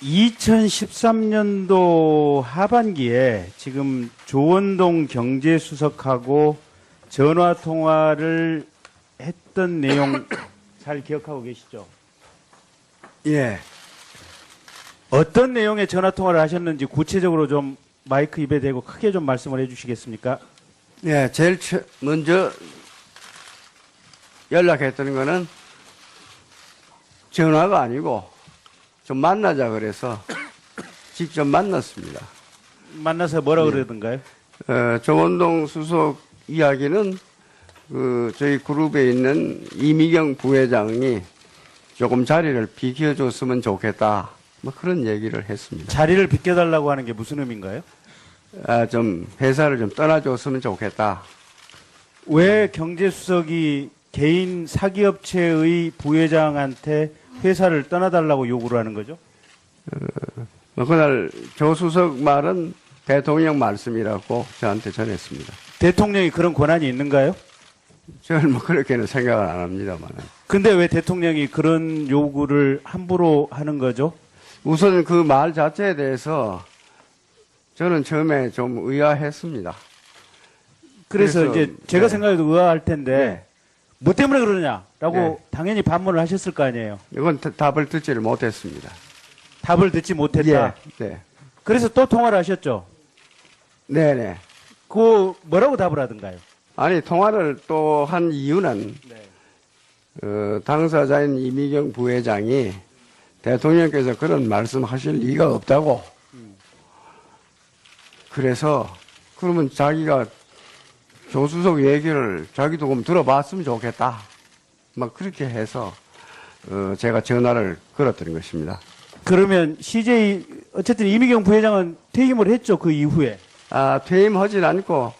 2013년도 하반기에 지금 조원동 경제수석하고 전화 통화를 했던 내용 잘 기억하고 계시죠? 예. 어떤 내용의 전화 통화를 하셨는지 구체적으로 좀 마이크 입에 대고 크게 좀 말씀을 해주시겠습니까? 예, 제일 먼저 연락했던 거는 전화가 아니고 좀 만나자 그래서 직접 만났습니다. 만나서 뭐라 그러던가요? 조원동 수석 이야기는 저희 그룹에 있는 이미경 부회장이 조금 자리를 비켜줬으면 좋겠다. 뭐 그런 얘기를 했습니다. 자리를 비켜달라고 하는 게 무슨 의미인가요? 좀 회사를 좀 떠나줬으면 좋겠다. 왜 경제수석이 개인 사기업체의 부회장한테 회사를 떠나달라고 요구를 하는 거죠? 그날 조 수석 말은 대통령 말씀이라고 저한테 전했습니다. 대통령이 그런 권한이 있는가요? 저는 뭐 그렇게는 생각을 안 합니다만. 근데 왜 대통령이 그런 요구를 함부로 하는 거죠? 우선 그 말 자체에 대해서 저는 처음에 좀 의아했습니다. 그래서 이제 제가 생각해도 의아할 텐데 뭐 때문에 그러냐라고 네. 당연히 반문을 하셨을 거 아니에요. 이건 답을 듣지를 못했습니다. 답을 듣지 못했다. 네. 그래서 또 통화를 하셨죠. 네네. 그 뭐라고 답을 하던가요? 아니, 통화를 또 한 이유는, 네. 당사자인 이미경 부회장이 대통령께서 그런 말씀 하실 리가 없다고. 그래서, 그러면 자기가 조수석 얘기를 자기도 좀 들어봤으면 좋겠다. 막 그렇게 해서, 제가 전화를 걸었던 것입니다. 그러면 CJ 어쨌든 이미경 부회장은 퇴임을 했죠. 그 이후에. 퇴임하진 않고,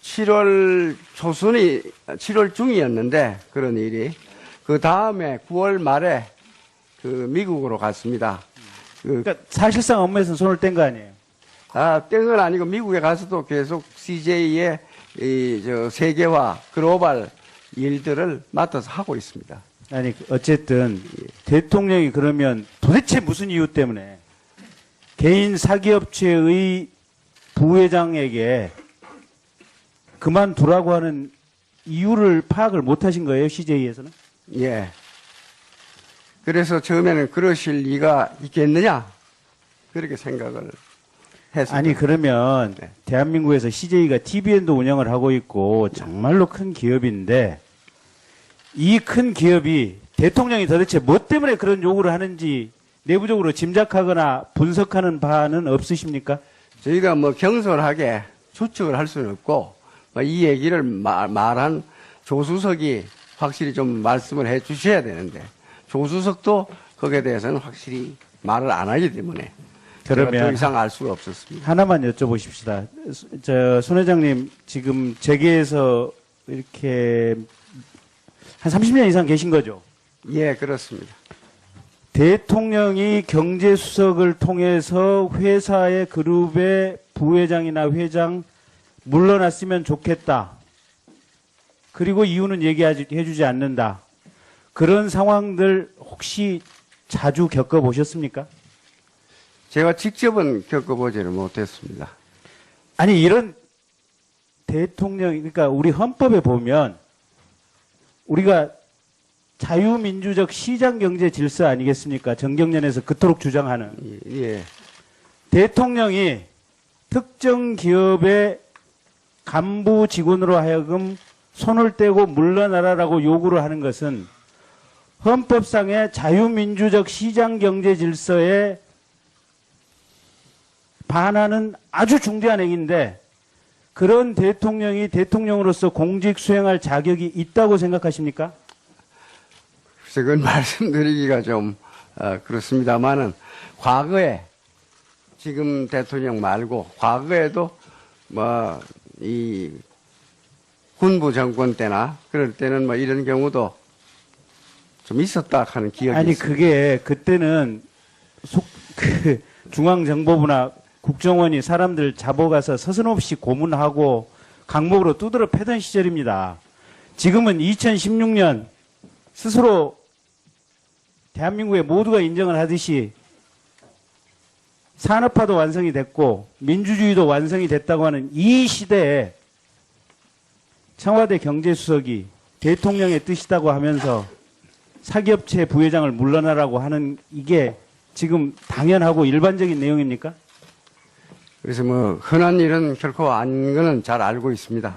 7월 초순이, 7월 중이었는데, 그런 일이. 그 다음에 9월 말에 미국으로 갔습니다. 그러니까 사실상 업무에서 손을 뗀 거 아니에요. 뗀 건 아니고 미국에 가서도 계속 CJ의 세계화, 글로벌 일들을 맡아서 하고 있습니다. 아니, 어쨌든 대통령이 그러면 도대체 무슨 이유 때문에 개인 사기업체의 부회장에게 그만두라고 하는 이유를 파악을 못 하신 거예요, CJ에서는? 예. 그래서 처음에는 그러실 리가 있겠느냐? 그렇게 생각을 했습니다. 아니, 그러면 네. 대한민국에서 CJ가 TVN도 운영을 하고 있고 정말로 큰 기업인데 이 큰 기업이 대통령이 도대체 뭐 때문에 그런 요구를 하는지 내부적으로 짐작하거나 분석하는 바는 없으십니까? 저희가 뭐 경솔하게 추측을 할 수는 없고, 이 얘기를 말한 조수석이 확실히 좀 말씀을 해 주셔야 되는데, 조수석도 거기에 대해서는 확실히 말을 안 하기 때문에, 그러면 더 이상 알 수가 없었습니다. 하나만 여쭤보십시다. 손 회장님, 지금 재계에서 이렇게 한 30년 이상 계신 거죠? 예, 그렇습니다. 대통령이 경제수석을 통해서 회사의 그룹의 부회장이나 회장 물러났으면 좋겠다. 그리고 이유는 얘기해주지 않는다. 그런 상황들 혹시 자주 겪어보셨습니까? 제가 직접은 겪어보지는 못했습니다. 아니, 이런 그러니까 우리 헌법에 보면 우리가 자유민주적 시장경제 질서 아니겠습니까? 정경련에서 그토록 주장하는. 예. 대통령이 특정 기업의 간부 직원으로 하여금 손을 떼고 물러나라라고 요구를 하는 것은 헌법상의 자유민주적 시장경제 질서에 반하는 아주 중대한 행위인데 그런 대통령이 대통령으로서 공직 수행할 자격이 있다고 생각하십니까? 그건 말씀드리기가 좀 그렇습니다만은 과거에 지금 대통령 말고 과거에도 뭐 이 군부 정권 때나 그럴 때는 뭐 이런 경우도 좀 있었다 하는 기억이 아니 있습니다. 그게 그때는 중앙정보부나 국정원이 사람들 잡아가서 서슴없이 고문하고 강목으로 두드러 패던 시절입니다. 지금은 2016년 스스로 대한민국의 모두가 인정을 하듯이 산업화도 완성이 됐고 민주주의도 완성이 됐다고 하는 이 시대에 청와대 경제수석이 대통령의 뜻이라고 하면서 사기업체 부회장을 물러나라고 하는 이게 지금 당연하고 일반적인 내용입니까? 그래서 뭐 흔한 일은 결코 아닌 거는 잘 알고 있습니다.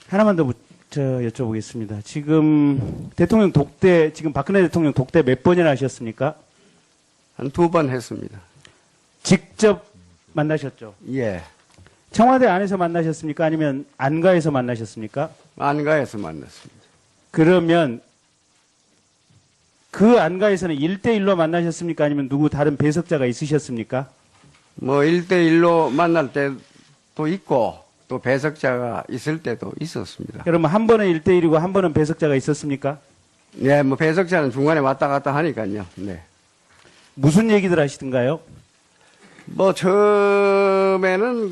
하나만 더 여쭤보겠습니다. 지금 대통령 독대, 지금 박근혜 대통령 독대 몇 번이나 하셨습니까? 한 2번 했습니다. 직접 만나셨죠? 예. 청와대 안에서 만나셨습니까? 아니면 안가에서 만나셨습니까? 안가에서 만났습니다. 그러면 그 안가에서는 1대1로 만나셨습니까? 아니면 누구 다른 배석자가 있으셨습니까? 뭐 1대1로 만날 때도 있고 또 배석자가 있을 때도 있었습니다. 그러면 한 번은 1대1이고 한 번은 배석자가 있었습니까? 네, 뭐 배석자는 중간에 왔다 갔다 하니까요. 네. 무슨 얘기들 하시던가요? 뭐 처음에는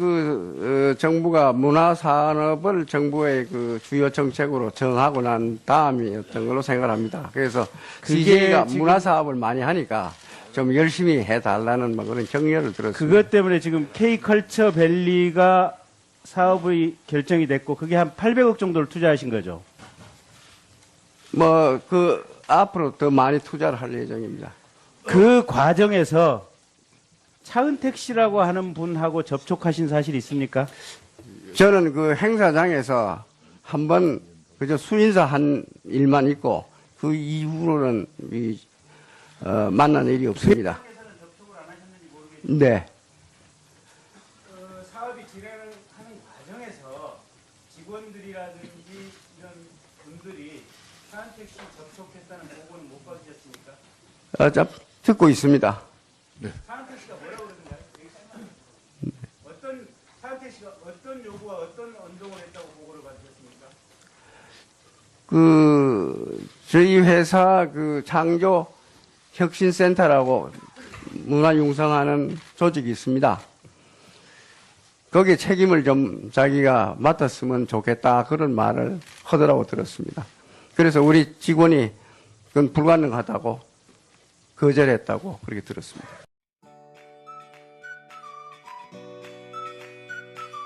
정부가 문화산업을 정부의 그 주요 정책으로 정하고 난 다음이었던 걸로 생각합니다. 그래서 그게 CJ가 지금- 문화사업을 많이 하니까 좀 열심히 해달라는 뭐 그런 격려를 들었습니다. 그것 때문에 지금 K컬처 밸리가 사업의 결정이 됐고 그게 한 800억 정도를 투자하신 거죠. 뭐 앞으로 더 많이 투자를 할 예정입니다. 그 과정에서 차은택 씨라고 하는 분하고 접촉하신 사실이 있습니까? 저는 그 행사장에서 한번 그저 수인사 한 일만 있고 그 이후로는 만난 일이 없습니다. 네. 사업이 진행하는 과정에서 직원들이라든지 이런 분들이 차은택 씨 접촉했다는 보고는 못 받으셨습니까? 듣고 있습니다. 차은택 씨가 뭐라고 그러는가요? 차은택 씨가 어떤 요구와 어떤 언동을 했다고 보고를 받으셨습니까? 저희 회사 창조 혁신센터라고 문화 융성하는 조직이 있습니다. 거기에 책임을 좀 자기가 맡았으면 좋겠다 그런 말을 하더라고 들었습니다. 그래서 우리 직원이 그건 불가능하다고 거절했다고 그렇게 들었습니다.